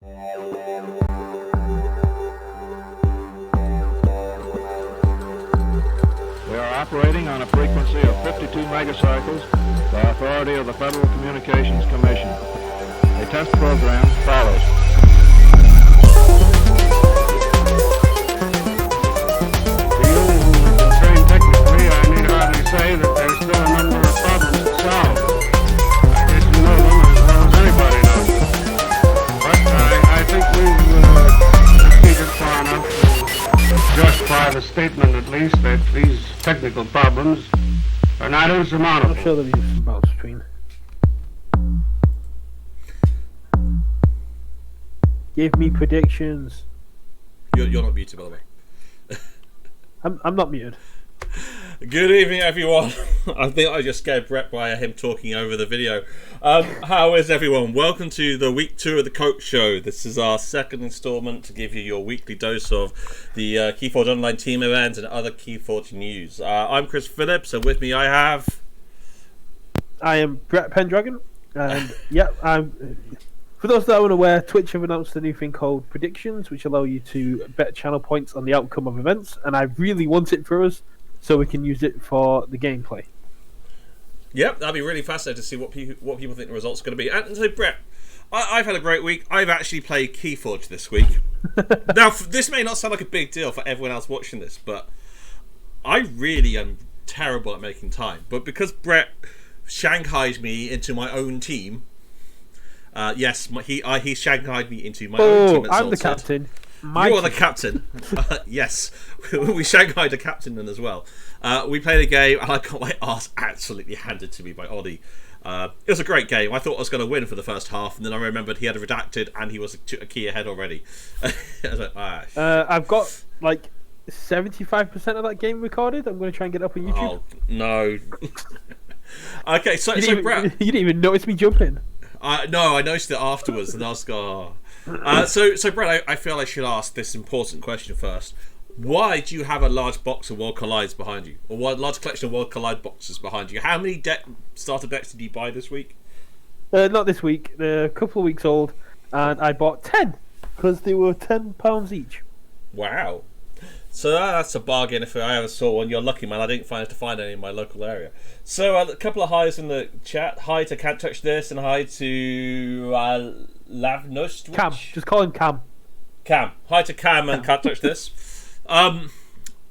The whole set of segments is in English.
We are operating on a frequency of 52 megacycles by authority of the Federal Communications Commission. A test program follows. To you who have been trained technically, I need hardly say that there's still a number of problems to solve. I guess you know them as well as anybody knows them. But I think we've proceeded far enough to justify the statement, at least, that these technical problems are not insurmountable. I'm sure there'll be some mouse between. Give me predictions. You're not muted, by the way. I'm not muted. Good evening, everyone. I think I just scared Brett by him talking over the video. How is everyone? Welcome to the week 2 of the KOTE show. This is our second installment to give you your weekly dose of the Keyforge Online team events and other Keyforge news. I'm Chris Phillips, and with me I am Brett Pendragon, and for those that are unaware, Twitch have announced a new thing called predictions, which allow you to bet channel points on the outcome of events, and I really want it for us so we can use it for the gameplay. Yep, that'd be really fascinating to see what people think the results are going to be. And so, Brett, I've had a great week. I've actually played Keyforge this week. Now, this may not sound like a big deal for everyone else watching this, but I really am terrible at making time. But because Brett shanghaied me into my own team, he shanghaied me into my own team. I'm the captain. You're the captain. Yes, we shanghaied a captain in as well. We played a game, and I got my arse absolutely handed to me by Ollie. It was a great game. I thought I was going to win for the first half, and then I remembered he had redacted, and he was a key ahead already. I was like, I've got like 75% of that game recorded. I'm going to try and get it up on YouTube. Oh no. Okay, so Brett, you didn't even notice me jumping. No, I noticed it afterwards, and I was going. So Brett, I feel I should ask this important question first. Why do you have a large box of World Collides behind you, or a large collection of World Collide boxes behind you? How many starter decks did you buy this week? Not this week. They're a couple of weeks old, and I bought 10 because they were £10 each. Wow. So that's a bargain if I ever saw one. You're lucky, man. I didn't find any in my local area. So a couple of highs in the chat. Hi to Can't Touch This, and hi to Lavnost. Cam. Just call him Cam. Cam. Hi to Cam and Can't Touch This. So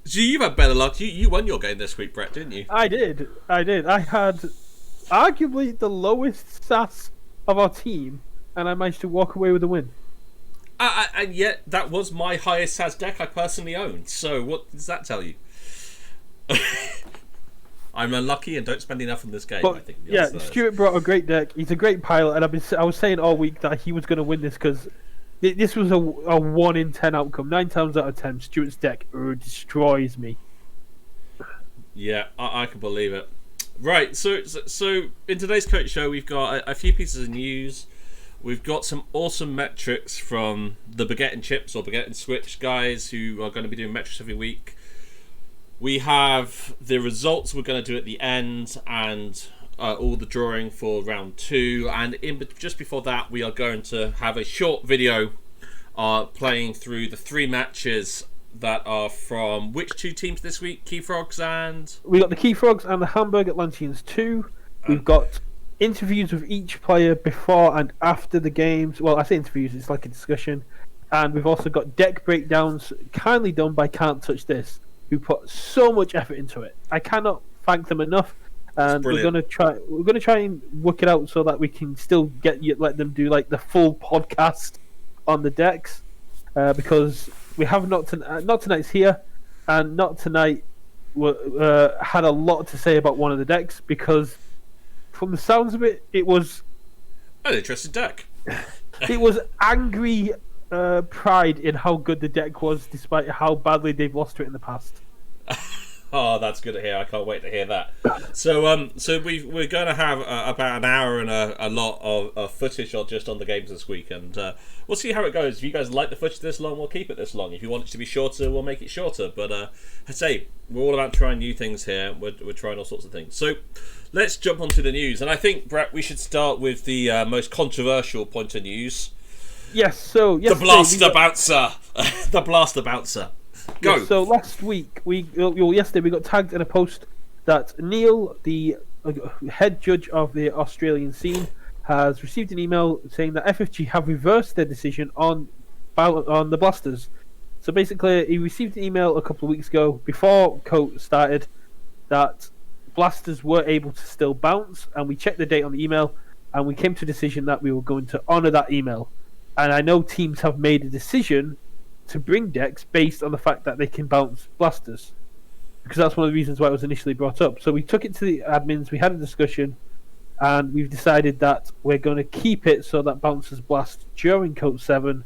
you've had better luck. You won your game this week, Brett, didn't you? I did. I had arguably the lowest SAS of our team, and I managed to walk away with a win. And yet, that was my highest SAS deck I personally owned. So what does that tell you? I'm unlucky and don't spend enough on this game, I think. Yeah, Stuart brought a great deck. He's a great pilot, and I was saying all week that he was going to win this because this was a 1 in 10 outcome. 9 times out of 10, Stuart's deck destroys me. Yeah, I can believe it. Right, so in today's KOTE show, we've got a few pieces of news. We've got some awesome metrics from the Baguette and Chips or Baguette and Switch guys who are going to be doing metrics every week. We have the results we're going to do at the end and all the drawing for round 2. And just before that, we are going to have a short video playing through the 3 matches that are from which 2 teams this week? Keyfrogs and... We got the Keyfrogs and the Hamburg Atlanteans 2. We've got interviews with each player before and after the games. Well, I say interviews, it's like a discussion. And we've also got deck breakdowns, kindly done by Can't Touch This, who put so much effort into it. I cannot thank them enough. And we're gonna try and work it out so that we can still let them do like the full podcast on the decks, because we have not tonight's here, and not tonight had a lot to say about one of the decks because, from the sounds of it, it was an interesting deck. It was angry pride in how good the deck was, despite how badly they've lost to it in the past. Oh, that's good to hear. I can't wait to hear that. So we're going to have about an hour and a lot of footage just on the games this week, and we'll see how it goes. If you guys like the footage this long, we'll keep it this long. If you want it to be shorter, we'll make it shorter. But I say we're all about trying new things here. We're trying all sorts of things. So let's jump onto the news, and I think, Brett, we should start with the most controversial point of news. Yes, so The blaster bouncer. The blaster bouncer. Go. Yes, so last week, yesterday we got tagged in a post that Neil, the head judge of the Australian scene, has received an email saying that FFG have reversed their decision on the blasters. So basically, he received an email a couple of weeks ago before KOTE started that blasters were able to still bounce, and we checked the date on the email, and we came to a decision that we were going to honour that email. And I know teams have made a decision to bring decks based on the fact that they can bounce blasters, because that's one of the reasons why it was initially brought up. So we took it to the admins, we had a discussion, and we've decided that we're going to keep it so that bouncers blast during KOTE7,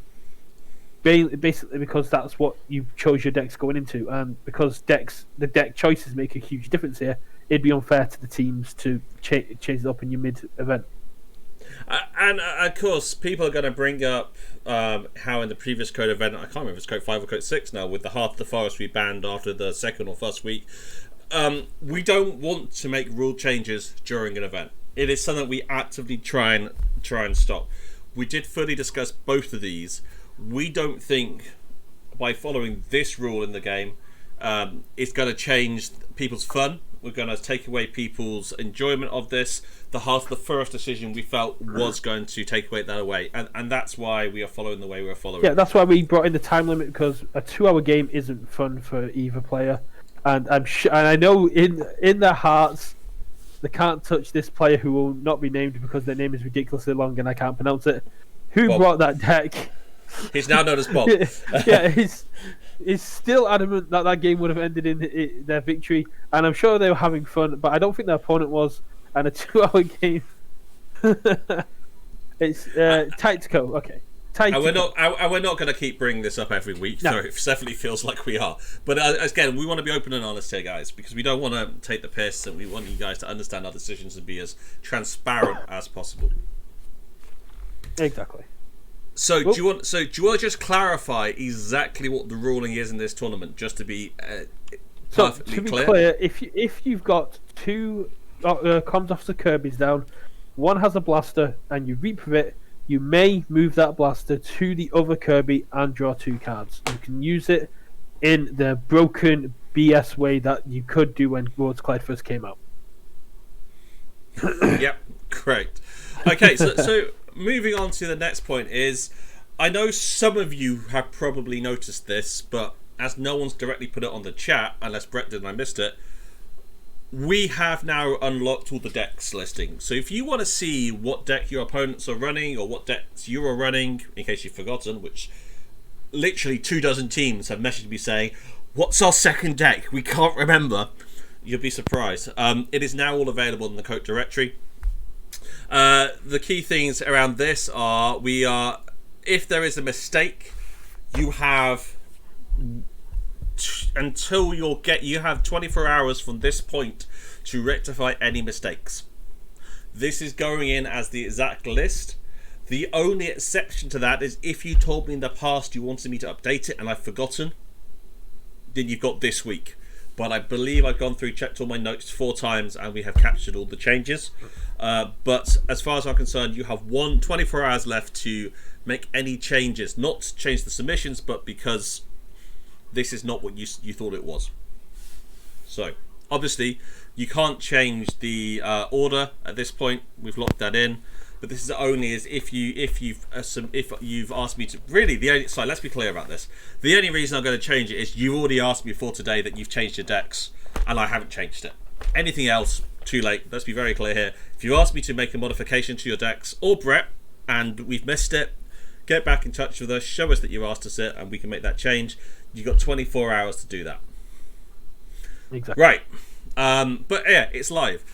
basically because that's what you chose your decks going into, and because the deck choices make a huge difference here, it'd be unfair to the teams to change it up in your mid-event. And of course, people are going to bring up how in the previous KOTE event, I can't remember if it's KOTE 5 or KOTE 6 now, with the Heart of the Forest we banned after the second or first week. We don't want to make rule changes during an event. It is something we actively try and stop. We did fully discuss both of these. We don't think by following this rule in the game, it's going to change people's fun. We're going to take away people's enjoyment of this. The Heart of the Forest decision we felt was going to take that away, and that's why we are following the way we're following. Yeah, that's why we brought in the time limit, because a 2-hour game isn't fun for either player, and and I know in their hearts they can't touch this player who will not be named because their name is ridiculously long and I can't pronounce it. Who Bob. brought that deck? He's now known as Bob. Yeah, he's still adamant that game would have ended in their victory, and I'm sure they were having fun, but I don't think their opponent was. And a 2-hour game, it's Tactico. Okay, Tactico. And we're not going to keep bringing this up every week. No, it definitely feels like we are. But again, we want to be open and honest here, guys, because we don't want to take the piss, and we want you guys to understand our decisions and be as transparent as possible. Exactly. So do you want to just clarify exactly what the ruling is in this tournament, just to be perfectly to be clear? If you've got two comms officer Kirby's down, one has a blaster, and you reap with it, you may move that blaster to the other Kirby and draw 2 cards. You can use it in the broken BS way that you could do when Worlds Collide first came out. Yep, correct. Okay, so moving on to the next point is, I know some of you have probably noticed this, but as no one's directly put it on the chat, unless Brett did and I missed it, we have now unlocked all the decks listing. So if you want to see what deck your opponents are running, or what decks you are running, in case you've forgotten, which literally 24 teams have messaged me saying, what's our second deck? We can't remember. You'll be surprised. It is now all available in the KOTE directory. The key things around this are, if there is a mistake, you have until you have 24 hours from this point to rectify any mistakes. This is going in as the exact list. The only exception to that is if you told me in the past you wanted me to update it and I've forgotten, then you've got this week. But I believe I've gone through, checked all my notes 4 times, and we have captured all the changes. But as far as I'm concerned, you have 24 hours left to make any changes. Not to change the submissions, but because this is not what you thought it was. So, obviously, you can't change the order at this point. We've locked that in. But this is only as if you've asked me to. Really, let's be clear about this. The only reason I'm going to change it is you've already asked me before today that you've changed your decks, and I haven't changed it. Anything else, too late. Let's be very clear here. If you ask me to make a modification to your decks, or Brett, and we've missed it, get back in touch with us, show us that you asked us it, and we can make that change. You've got 24 hours to do that. Exactly. Right. But yeah, it's live.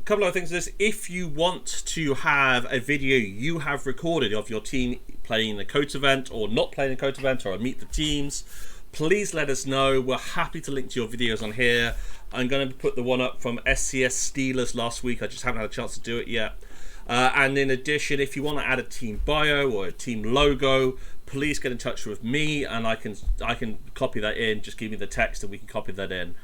Couple of things. This, if you want to have a video you have recorded of your team playing a KOTE event, or not playing a KOTE event, or a meet the teams, please let us know. We're happy to link to your videos on here. I'm going to put the one up from SCS Steelers last week. I just haven't had a chance to do it yet. And in addition, if you want to add a team bio or a team logo, please get in touch with me, and I can copy that in. Just give me the text and we can copy that in.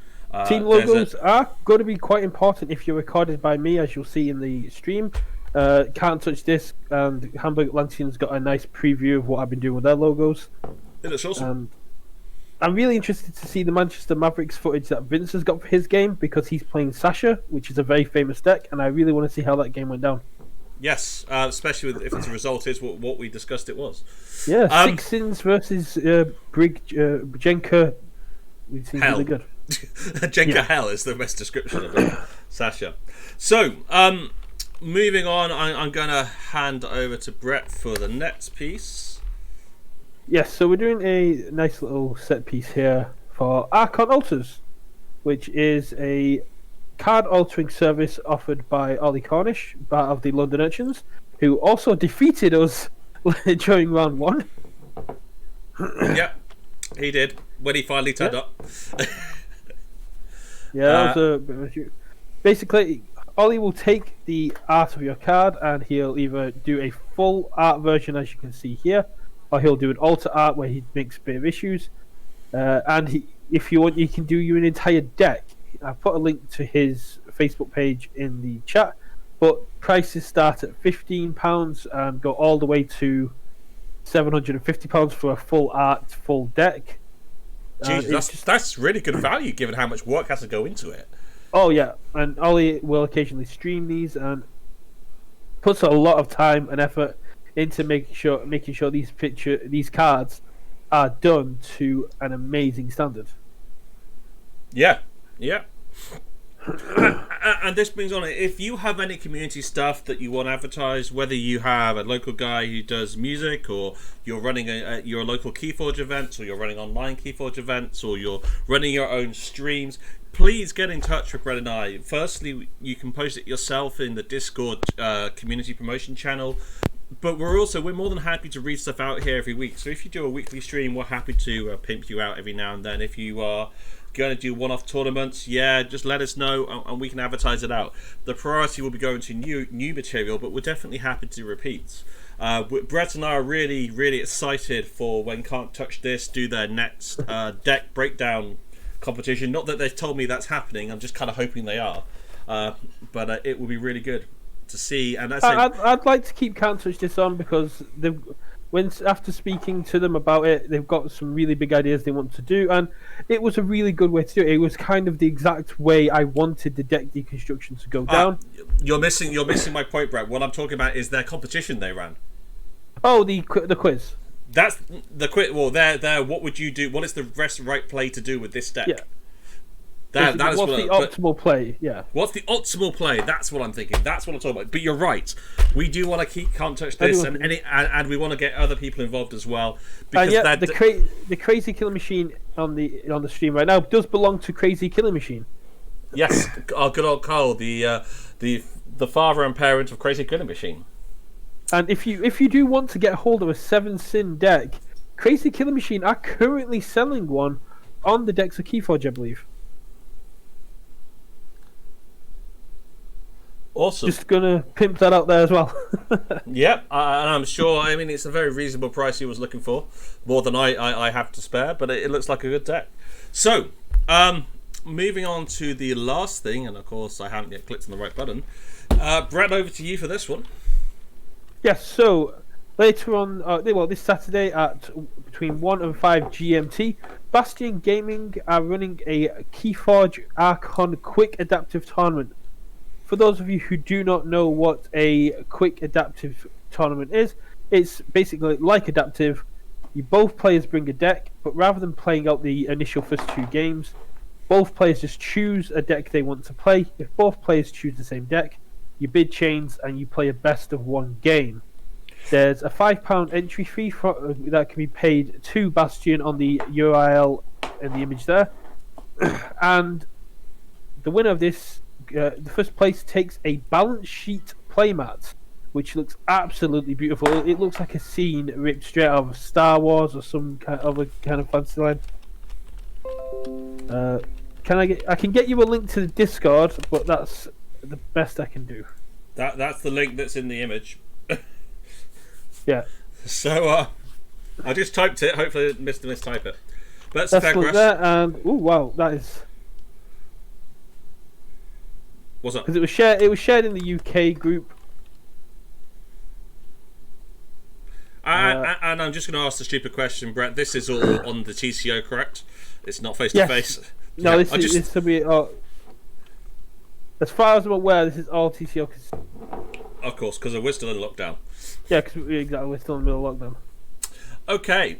Team logos are going to be quite important if you're recorded by me, as you'll see in the stream. Can't Touch This and Hamburg Atlantean's got a nice preview of what I've been doing with their logos. It looks awesome. And I'm really interested to see the Manchester Mavericks footage that Vince has got for his game because he's playing Sasha, which is a very famous deck, and I really want to see how that game went down. Yes, especially if the result is what we discussed it was. Yeah, Six Sins versus Jenka. It seems really good. Jenka Hell is the best description of it. Sasha. So, moving on, I'm going to hand over to Brett for the next piece. Yes, so we're doing a nice little set piece here for Archon Altars, which is a card altering service offered by Ollie Cornish, part of the London Urchins, who also defeated us during round 1. Yep, he did when he finally turned up. Yeah, that was a bit of a shoot. Basically, Ollie will take the art of your card and he'll either do a full art version, as you can see here, or he'll do an alter art where he makes a bit of issues. If you want, you can do your entire deck. I've put a link to his Facebook page in the chat, but prices start at £15 and go all the way to £750 for a full art, full deck. Jeez, that's really good value given how much work has to go into it. Oh yeah, and Ollie will occasionally stream these and puts a lot of time and effort into making sure these cards are done to an amazing standard. Yeah. And this brings on it. If you have any community stuff that you want to advertise, whether you have a local guy who does music, or you're running your local Keyforge events, or you're running online Keyforge events, or you're running your own streams, please get in touch with Brett and I. Firstly, you can post it yourself in the Discord community promotion channel. But we're more than happy to read stuff out here every week. So if you do a weekly stream, we're happy to pimp you out every now and then. If you are going to do one-off tournaments, just let us know and we can advertise it out. The priority will be going to new material, but we're definitely happy to repeat. Brett and I are really, really excited for when Can't Touch This do their next deck breakdown competition. Not that they've told me that's happening, I'm just kind of hoping they are. But it will be really good to see. And I'd like to keep Can't Touch This on because after speaking to them about it, they've got some really big ideas they want to do, and it was a really good way to do it. It was kind of the exact way I wanted the deck deconstruction to go down. You're missing my point, Brett. What I'm talking about is their competition they ran. Oh, the quiz. That's the quiz. Well, there. What would you do? What is the right play to do with this deck? Yeah. That is what's the optimal play? Yeah. What's the optimal play? That's what I'm thinking. That's what I'm talking about. But you're right. We do want to Can't Touch This, and we want to get other people involved as well. Because the Crazy Killing Machine on the stream right now does belong to Crazy Killing Machine. Yes, our good old Carl, the father and parent of Crazy Killing Machine. And if you do want to get hold of a 7-sin deck, Crazy Killing Machine are currently selling one on the decks of Keyforge, I believe. Awesome. Just gonna pimp that out there as well. Yep, and I'm sure. I mean, it's a very reasonable price he was looking for, more than I have to spare. But it looks like a good deck. So, moving on to the last thing, and of course I haven't yet clicked on the right button. Brett, over to you for this one. Yes. So later on, this Saturday at between 1 and 5 GMT, Bastion Gaming are running a Keyforge Archon Quick Adaptive Tournament. For those of you who do not know what a quick adaptive tournament is, it's basically like adaptive. Both players bring a deck, but rather than playing out the initial first 2 games, both players just choose a deck they want to play. If both players choose the same deck, you bid chains and you play a best of 1 game. There's a £5 entry fee that can be paid to Bastion on the URL in the image there. And the winner of this, the first place, takes a balance sheet playmat, which looks absolutely beautiful. It looks like a scene ripped straight out of Star Wars or some kind of fantasy line. I can get you a link to the Discord, but that's the best I can do. That's the link that's in the image. Yeah. So I just typed it. Hopefully I didn't mistype it. But that's there, and oh wow, that is. What's up? Because it was shared in the UK group, And I'm just going to ask the stupid question, Brett. This is all on the TCO, correct? It's not face to face. No, this will be. As far as I'm aware, this is all TCO. Of course, because we're still in lockdown. Yeah, because we're still in the middle of lockdown. Okay,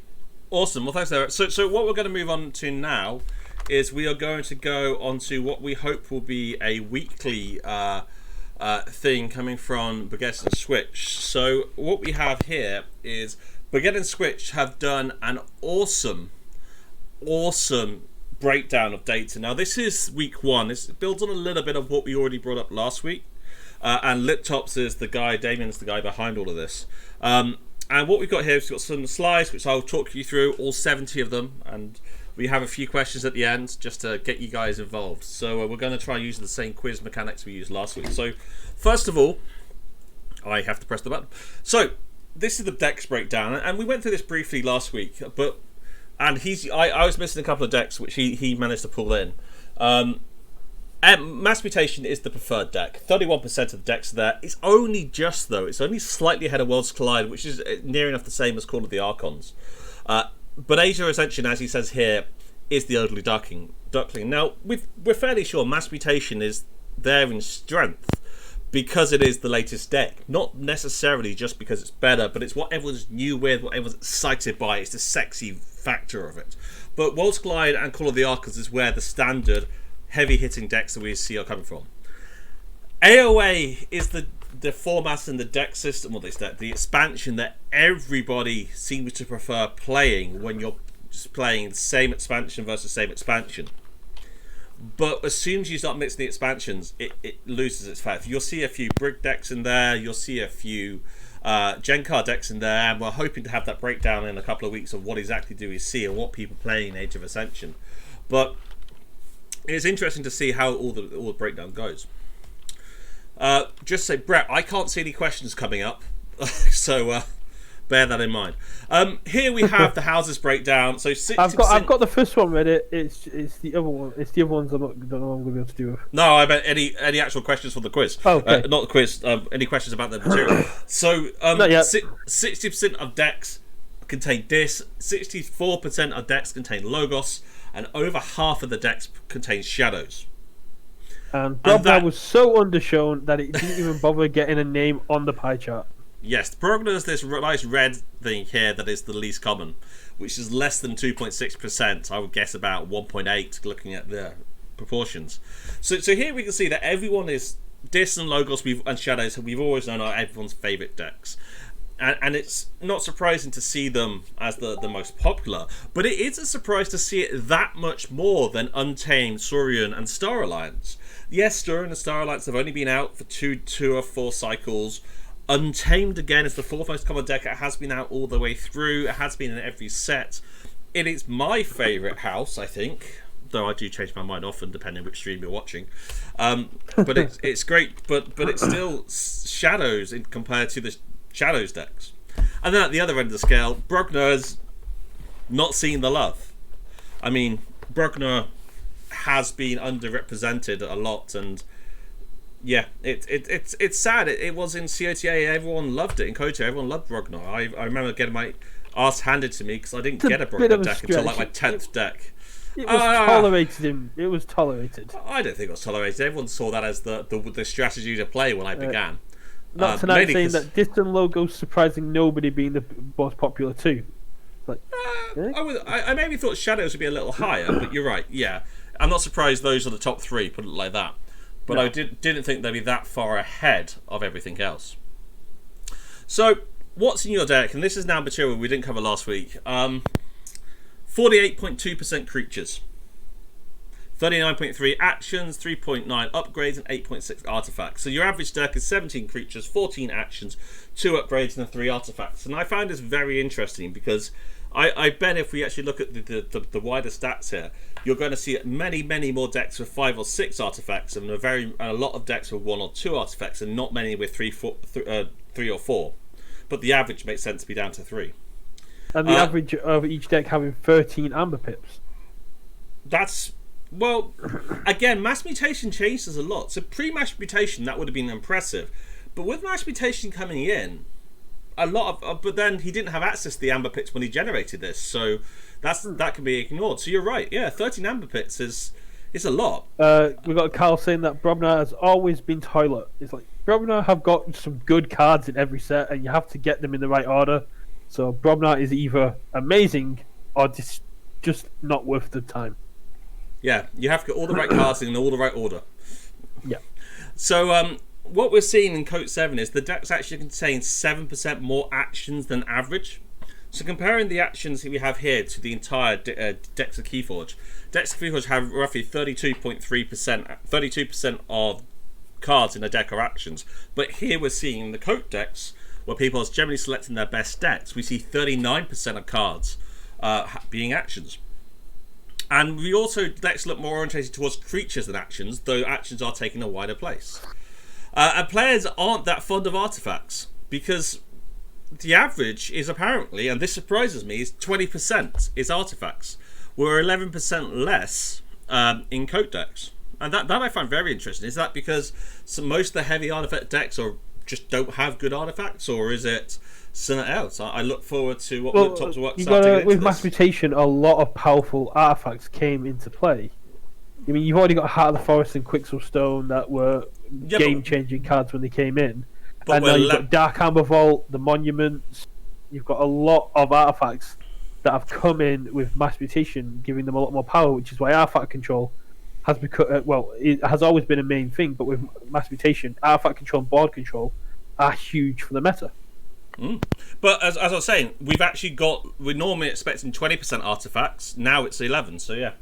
awesome. Well, thanks, Derek. So what we're going to move on to now is we are going to go on to what we hope will be a weekly thing coming from Baguette and Switch. So what we have here is Baguette and Switch have done an awesome breakdown of data. Now this is week 1. This builds on a little bit of what we already brought up last week. And Liptops is the guy, Damien's the guy behind all of this. And what we've got here is we've got some slides which I'll talk you through, all 70 of them, and we have a few questions at the end just to get you guys involved. So we're going to try using the same quiz mechanics we used last week. So first of all, I have to press the button. So this is the decks breakdown, and we went through this briefly last week, but I was missing a couple of decks which he managed to pull in. And Mass Mutation is the preferred deck. 31% of the decks are there. It's only slightly ahead of Worlds Collide, which is near enough the same as Call of the Archons. But Asia Ascension, as he says here, is the elderly duckling. Now, we're fairly sure Mass Mutation is there in strength because it is the latest deck. Not necessarily just because it's better, but it's what everyone's new with, what everyone's excited by. It's the sexy factor of it. But Worlds Collide and Call of the Archons is where the standard heavy-hitting decks that we see are coming from. AOA is the format and the deck system, the expansion that everybody seems to prefer playing when you're just playing the same expansion versus same expansion. But as soon as you start mixing the expansions, it loses its faith. You'll see a few Brig decks in there, you'll see a few Genkar decks in there, and we're hoping to have that breakdown in a couple of weeks of what exactly do we see and what people play in Age of Ascension. But it's interesting to see how all the breakdown goes. Just say, Brett, I can't see any questions coming up, so bear that in mind. Here we have the houses breakdown. So 60%... I've got the first one ready. It's the other one. It's the other ones I don't know what I'm going to be able to do with. No, I meant any actual questions for the quiz. Oh, okay. Not the quiz. Any questions about the material. So 60% of decks contain Dis, 64% of decks contain Logos, and over half of the decks contain Shadows. And Brognar was so undershown that it didn't even bother getting a name on the pie chart. Yes, Brognar is this nice red thing here that is the least common, which is less than 2.6%. I would guess about 1.8 looking at the proportions. So here we can see that everyone is Dis and Logos and Shadows, we've always known are everyone's favourite decks. And it's not surprising to see them as the most popular, but it is a surprise to see it that much more than Untamed, Saurian, and Star Alliance. Yes, Saurian and Star Alliance have only been out for two or four cycles. Untamed, again, is the fourth most common deck. It has been out all the way through. It has been in every set. It is my favourite house, I think, though I do change my mind often depending on which stream you're watching. But it's great, but it's still Shadows compared to the Shadows decks. And then at the other end of the scale, Brognar's not seeing the love. I mean, Brognar has been underrepresented a lot, and yeah, it's sad. It was in COTA, everyone loved it. In KOTE, everyone loved Brognar. I remember getting my ass handed to me because I didn't get a Brognar deck until like my 10th deck. It was tolerated. It was tolerated. I don't think it was tolerated. Everyone saw that as the strategy to play when I began. Not tonight saying that Distant Logo's surprising nobody being the most popular too. Like, I maybe thought Shadows would be a little higher, but you're right. Yeah, I'm not surprised those are the top three. Put it like that. But no. I didn't think they'd be that far ahead of everything else. So, what's in your deck? And this is now material we didn't cover last week. 48.2% creatures. 39.3 actions, 3.9 upgrades, and 8.6 artifacts. So your average deck is 17 creatures, 14 actions, 2 upgrades, and 3 artifacts. And I found this very interesting because I bet if we actually look at the wider stats here, you're going to see many more decks with 5 or 6 artifacts, and a lot of decks with 1 or 2 artifacts, and not many with 3 or 4. But the average makes sense to be down to 3. And the average of each deck having 13 Amber Pips. Well, again, Mass Mutation changes a lot. So pre-Mass Mutation, that would have been impressive. But with Mass Mutation coming in, a lot of, but then he didn't have access to the amber pits when he generated this, so that can be ignored. So you're right, yeah, 13 amber pits is a lot. We've got Carl saying that Brobnar has always been toilet. It's like Brobnar have got some good cards in every set, and you have to get them in the right order. So Brobnar is either amazing or just not worth the time. Yeah, you have to get all the right cards in all the right order. Yeah. So what we're seeing in KOTE7 is the decks actually contain 7% more actions than average. So comparing the actions that we have here to the entire decks of Keyforge, decks of Keyforge have roughly 32% of cards in a deck are actions. But here we're seeing in the KOTE decks, where people are generally selecting their best decks, we see 39% of cards being actions. And we also, decks look more orientated towards creatures than actions, though actions are taking a wider place. And players aren't that fond of artifacts, because the average is apparently, and this surprises me, is 20% is artifacts. We're 11% less in KOTE decks. And that I find very interesting. Is that because most of the heavy artifact decks just don't have good artifacts, or is it something else? I look forward to what Liptop's work starting with Mass Mutation, a lot of powerful artifacts came into play. I mean, you've already got Heart of the Forest and Quicksilverstone that were game-changing cards when they came in. And now you've got Dark Amber Vault, the Monuments. You've got a lot of artifacts that have come in with Mass Mutation, giving them a lot more power, which is why artifact control has become, it has always been a main thing, but with Mass Mutation, artifact control and board control are huge for the meta. But as I was saying, we're normally expecting 20% artifacts, now it's 11, so yeah.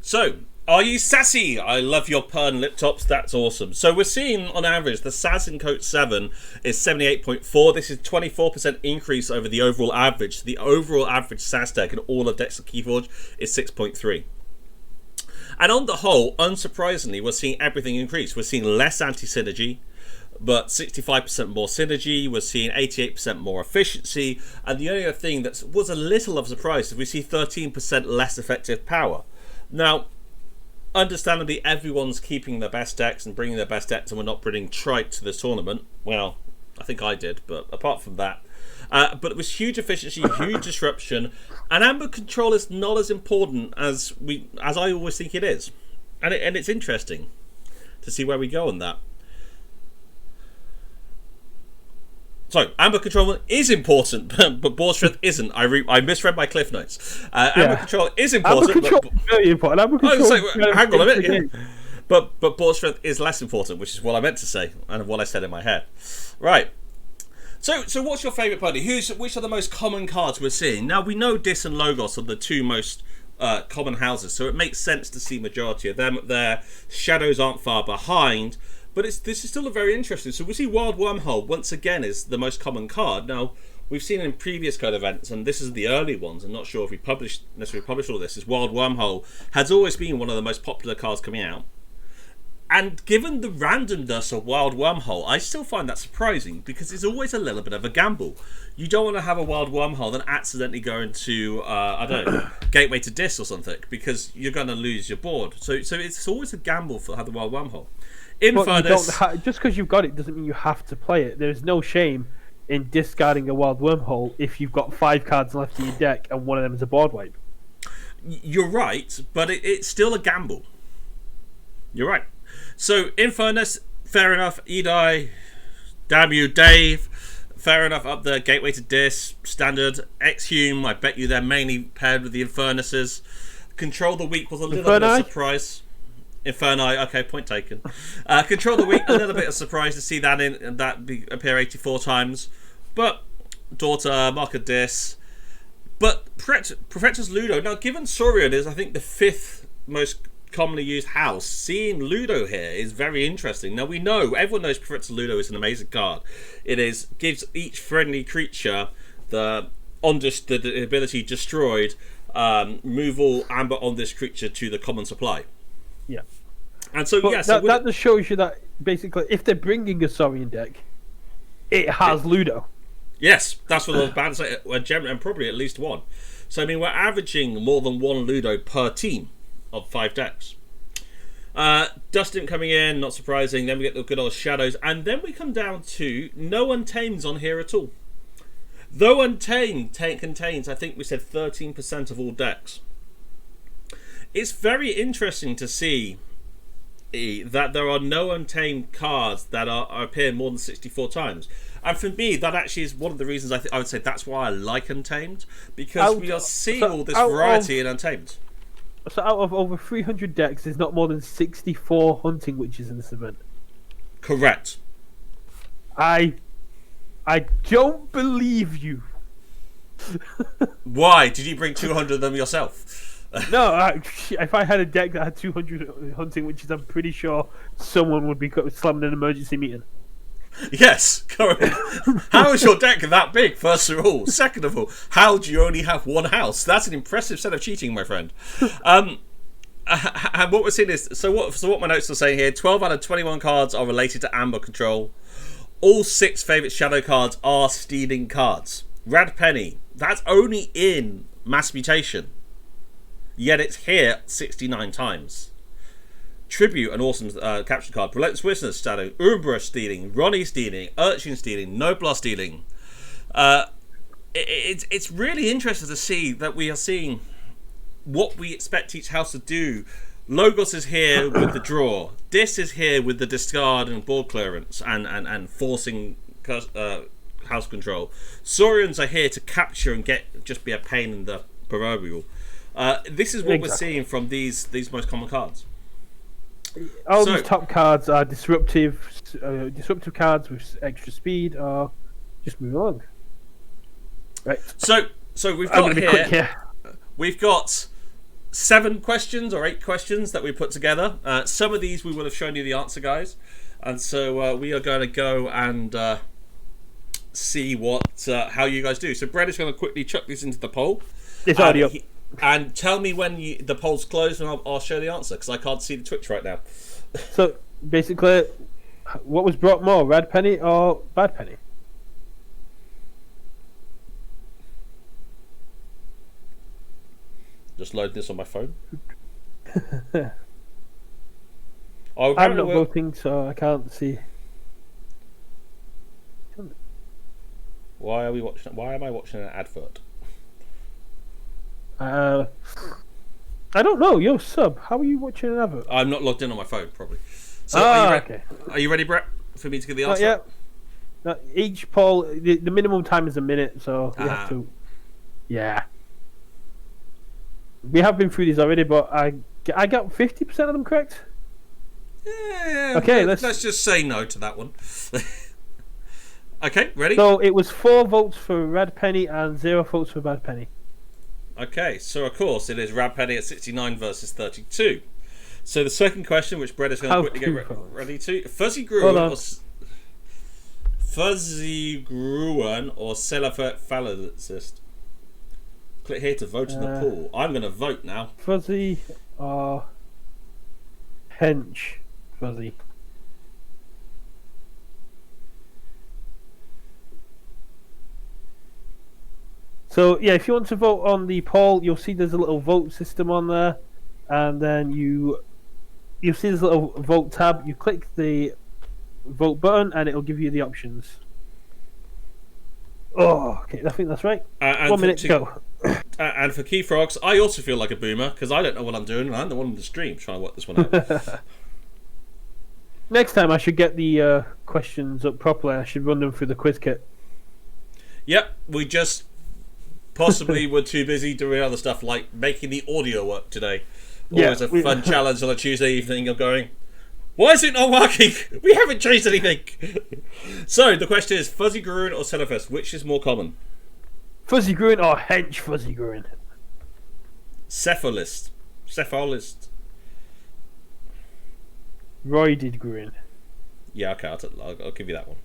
So, are you sassy? I love your pun, Liptops, that's awesome. So we're seeing, on average, the SAS in KOTE7 is 78.4. This is 24% increase over the overall average. So the overall average SAS deck in all of decks of Keyforge is 6.3. And on the whole, unsurprisingly, we're seeing everything increase. We're seeing less anti-synergy, but 65% more synergy. We're seeing 88% more efficiency. And the only other thing that was a little of a surprise is we see 13% less effective power. Now, understandably, everyone's keeping their best decks and bringing their best decks, and we're not bringing Trite to this tournament. Well, I think I did, but apart from that. But it was huge efficiency, huge disruption, and amber control is not as important as I always think it is. And it's interesting to see where we go on that. So, amber control is important, but board strength isn't. I misread my cliff notes. Amber control is important. Amber control is very important. Amber control hang on a minute. Yeah. But board strength is less important, which is what I meant to say, and what I said in my head. Right. So what's your favourite party? Which are the most common cards we're seeing? Now, we know Dis and Logos are the two most common houses, so it makes sense to see majority of them up there. Shadows aren't far behind. But this is still very interesting. So we see Wild Wormhole, once again, is the most common card. Now, we've seen in previous code events, and this is the early ones, I'm not sure if we necessarily published all this, is Wild Wormhole has always been one of the most popular cards coming out. And given the randomness of Wild Wormhole, I still find that surprising, because it's always a little bit of a gamble. You don't want to have a Wild Wormhole then accidentally go into, I don't know, Gateway to Dis or something, because you're going to lose your board. So it's always a gamble for have the Wild Wormhole. Just because you've got it doesn't mean you have to play it. There's no shame in discarding a Wild Wormhole if you've got 5 cards left in your deck and one of them is a board wipe. You're right, but it's still a gamble. You're right. So, Infernus, fair enough. Edai, damn you, Dave. Fair enough up there. Gateway to Dis, standard. Exhume, I bet you they're mainly paired with the Infernuses. Control the Weak was a little bit of a surprise. Inferni, okay, point taken. Control the Weak, a little bit of surprise to see that appear 84 times. But Daughter, Mark of Dis. But Prefectus Ludo. Now, given Saurian is, I think, the 5th most commonly used house, seeing Ludo here is very interesting. Now, everyone knows Prefectus Ludo is an amazing card. It gives each friendly creature the ability destroyed, move all amber on this creature to the common supply. Yeah, and so that just shows you that basically, if they're bringing a Saurian deck, it has Ludo. Yes, that's what I was about to say, and probably at least one. So I mean, we're averaging more than one Ludo per team of 5 decks. Dustin coming in, not surprising. Then we get the good old Shadows, and then we come down to no Untames on here at all. Though Untamed contains, I think we said 13% of all decks. It's very interesting to see that there are no Untamed cards that appear more than 64 times. And for me, that actually is one of the reasons I would say that's why I like Untamed, because we are seeing all this variety in Untamed. So out of over 300 decks, there's not more than 64 Hunting Witches in this event. Correct. I don't believe you. Why? Did you bring 200 of them yourself? No, if I had a deck that had 200 Hunting Witches, I'm pretty sure someone would be slamming an emergency meeting. Yes, correct. How is your deck that big, first of all? Second of all, how do you only have one house? That's an impressive set of cheating, my friend. And what we're seeing is, so what my notes are saying here, 12 out of 21 cards are related to Amber Control. All 6 favourite Shadow cards are stealing cards. Red Penny, that's only in Mass Mutation. Yet it's here 69 times. Tribute, an awesome capture card. Relentless Witness stealing. Umbra stealing. Ronnie stealing. Urchin stealing. Noblar stealing. It's really interesting to see that we are seeing what we expect each house to do. Logos is here with the draw. Dis is here with the discard and board clearance and forcing house control. Saurians are here to capture and just be a pain in the proverbial. This is what we're seeing from these most common cards. All these top cards are disruptive cards with extra speed, or just move along. Right. So we've got here. We've got 7 questions or 8 questions that we put together. Some of these we will have shown you the answer, guys, and so we are going to go and see how you guys do. So Brett is going to quickly chuck these into the poll. It's already up. And tell me when the poll's closed, and I'll show the answer, because I can't see the Twitch right now. So, basically, what was brought more, Red Penny or Bad Penny? Just load this on my phone. I'm not voting, so I can't see. Why am I watching an advert? I don't know. You're sub. How are you watching an advert? I'm not logged in on my phone, probably. So are you ready, Brett, for me to give the answer? Yeah. No, each poll, the minimum time is a minute, so we have to. Yeah. We have been through these already, but I got 50% of them correct. Yeah. Okay, let's just say no to that one. Okay, ready? So it was 4 votes for Red Penny and 0 votes for Bad Penny. Okay, so of course it is Red Penny at 69 versus 32. So the second question, which Brett is going to quickly get ready to, Fuzzy Gruen or Celifert Phallicist. Click here to vote in the pool. I'm going to vote now. Fuzzy or Hench Fuzzy. So yeah, if you want to vote on the poll, you'll see there's a little vote system on there, and then you'll see this little vote tab. You click the vote button, and it'll give you the options. Oh, okay, I think that's right. 1 minute to go. And for Keyfrogs, I also feel like a boomer because I don't know what I'm doing, and I'm the one on the stream trying to work this one out. Next time, I should get the questions up properly. I should run them through the quiz kit. Yep, we just possibly were too busy doing other stuff like making the audio work today. Always a fun challenge on a Tuesday evening of going, why is it not working? We haven't changed anything. So the question is, Fuzzy Gruen or Celifest, which is more common? Fuzzy Gruen or Hench Fuzzy Gruen? Cephalist. Roided Gruen. Yeah, okay, I'll give you that one.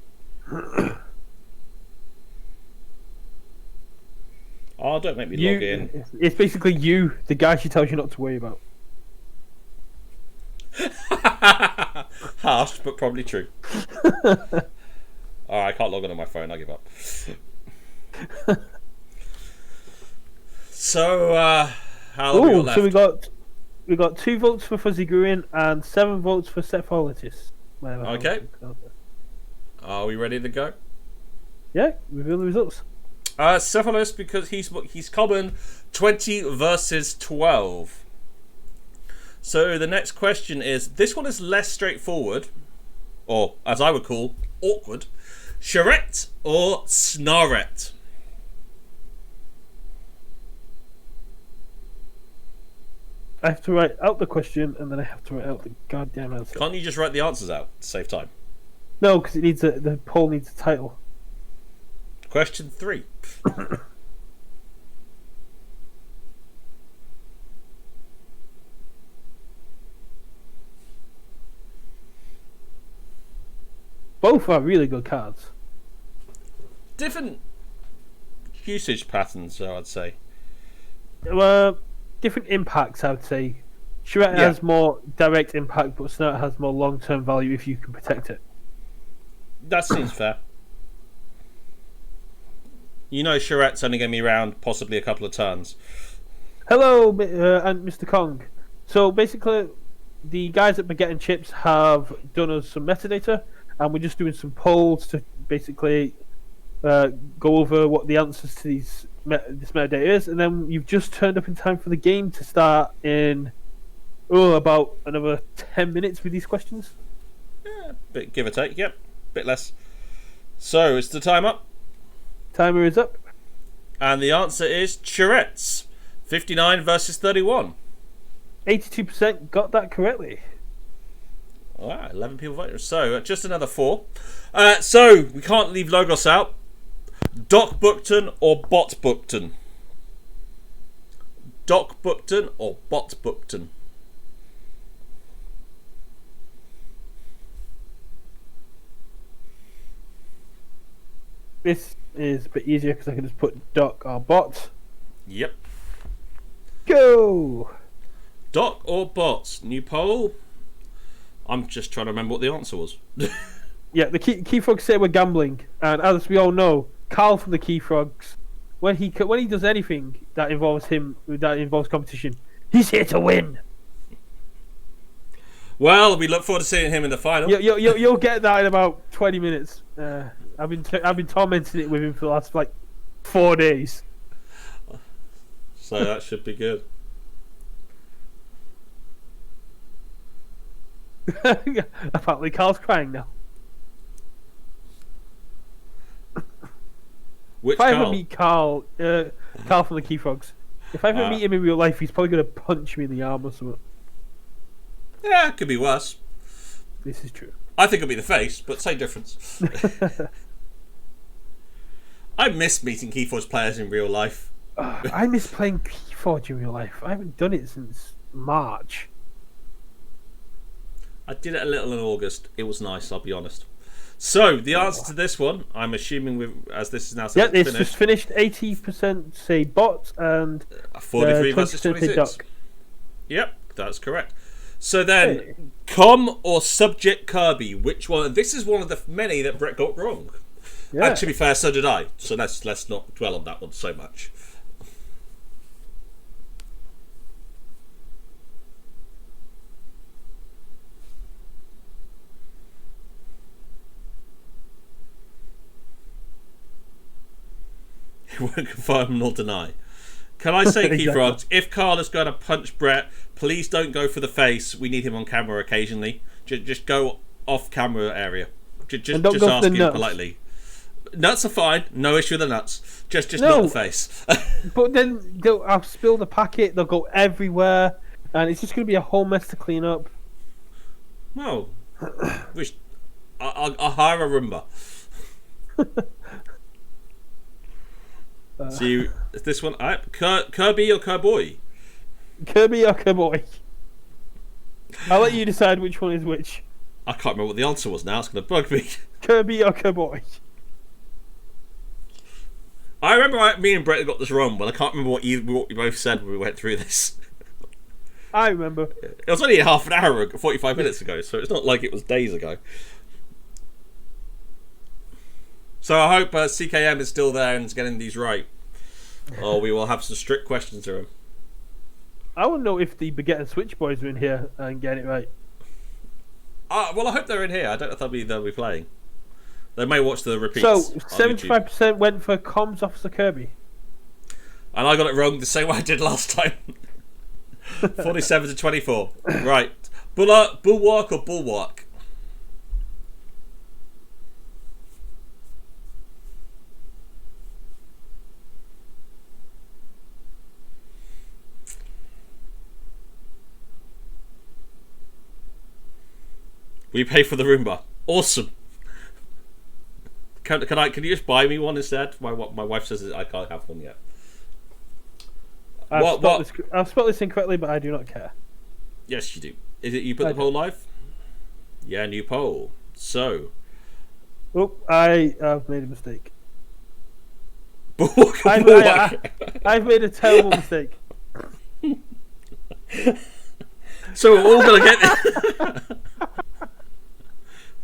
Oh, don't make me log in. It's basically you, the guy she tells you not to worry about. Harsh, but probably true. Alright, I can't log in on my phone, I give up. So, how long we got left? So we got 2 votes for Fuzzy Gruen and 7 votes for Cephalitis. Okay. Are we ready to go? Yeah, reveal the results. Cephalus, because he's common. 20 versus 12. So the next question is, this one is less straightforward, or as I would call, awkward. Charette or Snarette? I have to write out the question and then I have to write out the goddamn answer. Can't you just write the answers out to save time? No, because the poll needs a title. Question 3. Both are really good cards. Different usage patterns, I would say. Different impacts, I would say. Charette has more direct impact, but Snarette has more long-term value if you can protect it. That seems fair. You know Charette's only going to be around possibly a couple of turns. Hello, and Mr. Kong. So basically, the guys at Baguette and Chips have done us some metadata, and we're just doing some polls to basically go over what the answers to this metadata is, and then you've just turned up in time for the game to start in about another 10 minutes with these questions. Yeah, bit give or take, yep. Bit less. So, is the time up? Timer is up. And the answer is Charette's. 59 versus 31. 82% got that correctly. Alright, 11 people voted. So, just another 4. So, we can't leave Logos out. Doc Bookton or Bot Bookton? Doc Bookton or Bot Bookton? This is a bit easier because I can just put Doc or Bot. Yep. Go! Doc or Bot? New poll? I'm just trying to remember what the answer was. Yeah, the Keyfrogs say we're gambling, and as we all know, Carl from the Keyfrogs, when he does anything that involves competition, he's here to win. Well, we look forward to seeing him in the final. You'll get that in about 20 minutes. I've been tormenting it with him for the last 4 days. So that should be good. Apparently, Carl's crying now. Which if I Carl? ever meet Carl from the Keyfrogs, if I ever meet him in real life, he's probably going to punch me in the arm or something. Yeah, it could be worse. This is true. I think it'll be the face, but same difference. I miss meeting Keyforge players in real life. I miss playing Keyforge in real life. I haven't done it since March. I did it a little in August. It was nice, I'll be honest. So, the answer to this one, I'm assuming, as this is now finished. finished. It's just finished. 80% say Bot and 43 versus 20% say 26. Duck. Yep, that's correct. So then, Com or Subject Kirby, which one? This is one of the many that Brett got wrong. Yeah. And to be fair, so did I. So let's not dwell on that one so much. He won't confirm nor deny. Can I say, Exactly. Keyfrogs, if Carl is going to punch Brett, please don't go for the face. We need him on camera occasionally. Just go off camera area. Just And don't go for ask the him nuts. politely. Nuts are fine. No issue with the nuts. Just No. not the face. But then I'll spill the packet. They'll go everywhere, and it's just going to be a whole mess to clean up. Well, I'll hire a Roomba. So this one, Kirby or Kerboy? Kirby or Kerboy? I'll let you decide which one is which. I can't remember what the answer was now. It's going to bug me. Kirby or Kerboy? I remember me and Brett got this wrong, but I can't remember what you both said when we went through this. I remember. It was only half an hour ago, 45 minutes ago, so it's not like it was days ago. So I hope CKM is still there and is getting these right. Or we will have some strict questions to him. I want to know if the Baguette and Switch boys are in here and get it right. Well, I hope they're in here. I don't know if they'll be playing. They may watch the repeats. So on YouTube. 75% went for Comms Officer Kirby. And I got it wrong the same way I did last time. 47 to 24. Right. Bulwark or Bulwark? We pay for the Roomba. Awesome. Can you just buy me one instead? My wife says that I can't have one yet. I've spelled this incorrectly, but I do not care. Yes, you do. Is it you put the poll live? Yeah, new poll. So. Oh, I have made a mistake. Bulwark. I've made a terrible mistake. So we're all gonna get this.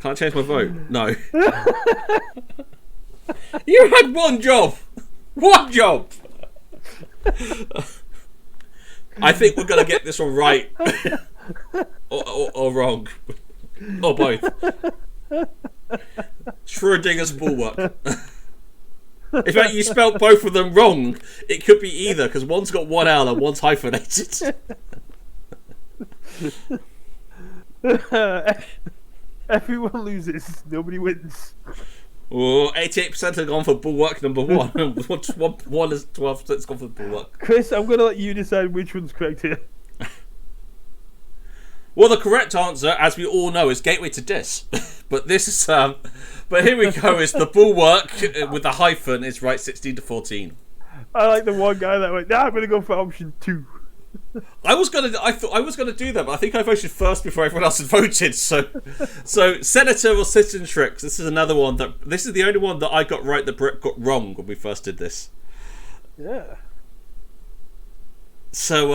Can't change my vote. No. You had one job. One job. I think we're gonna get this one right, or wrong, or both. Schrodinger's Bulwark. In fact, you spelled both of them wrong. It could be either, because one's got one L and one's hyphenated. Everyone loses. Nobody wins. Oh, 88% have gone for Bulwark number 1. One is 12% gone for Bulwark. Chris, I'm going to let you decide which one's correct here. Well, the correct answer, as we all know, is Gateway to Dis. But this is but here we go. Is the Bulwark with the hyphen is right 16 to 14. I like the one guy that went, nah, I'm going to go for option 2. I thought I was gonna do that, but I think I voted first before everyone else had voted. So Senator or Citizen Tricks. This is another one this is the only one that I got right that Brett got wrong when we first did this. Yeah. So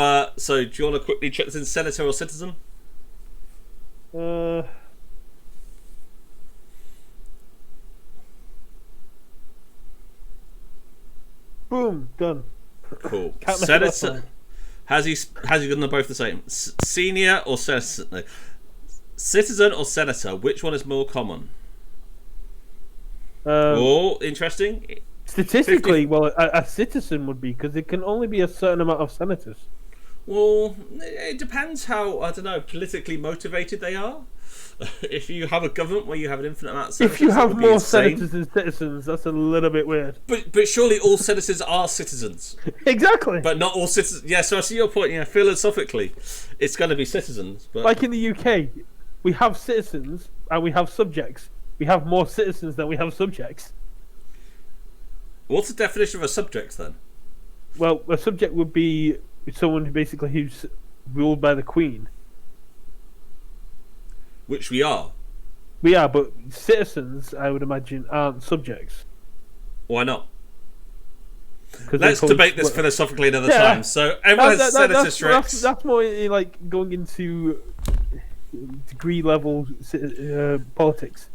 do you want to quickly check this in, Senator or Citizen? Boom, done. Cool. Can't make Senator. Has he done them both the same? Senior or citizen? Citizen or senator? Which one is more common? Interesting. Statistically, 50. Well, a citizen would be, because it can only be a certain amount of senators. Well, it depends how, I don't know, politically motivated they are. If you have a government where you have an infinite amount of senators, if you have more senators than citizens, that's a little bit weird. But surely all senators are citizens. Exactly. But not all citizens. Yeah, so I see your point. Yeah, philosophically, it's going to be citizens. But like in the UK, we have citizens and we have subjects. We have more citizens than we have subjects. What's the definition of a subject then? Well, a subject would be someone who's ruled by the Queen. Which we are. We are, but citizens, I would imagine, aren't subjects. Why not? Let's debate this philosophically another time. So everyone has senator tricks. That's more like going into degree level politics.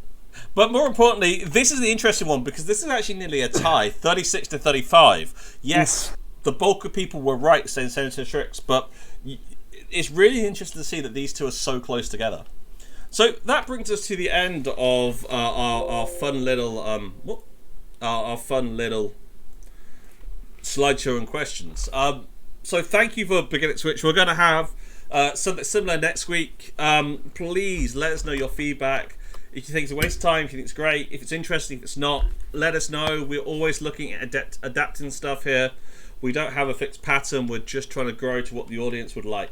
But more importantly, this is the interesting one, because this is actually nearly a tie, 36 to 35. Yes, the bulk of people were right saying senator tricks, but it's really interesting to see that these two are so close together. So that brings us to the end of our fun little our fun little slideshow and questions. So thank you for beginning Switch. We're going to have something similar next week. Please let us know your feedback. If you think it's a waste of time, if you think it's great, if it's interesting, if it's not, let us know. We're always looking at adapting stuff here. We don't have a fixed pattern. We're just trying to grow to what the audience would like.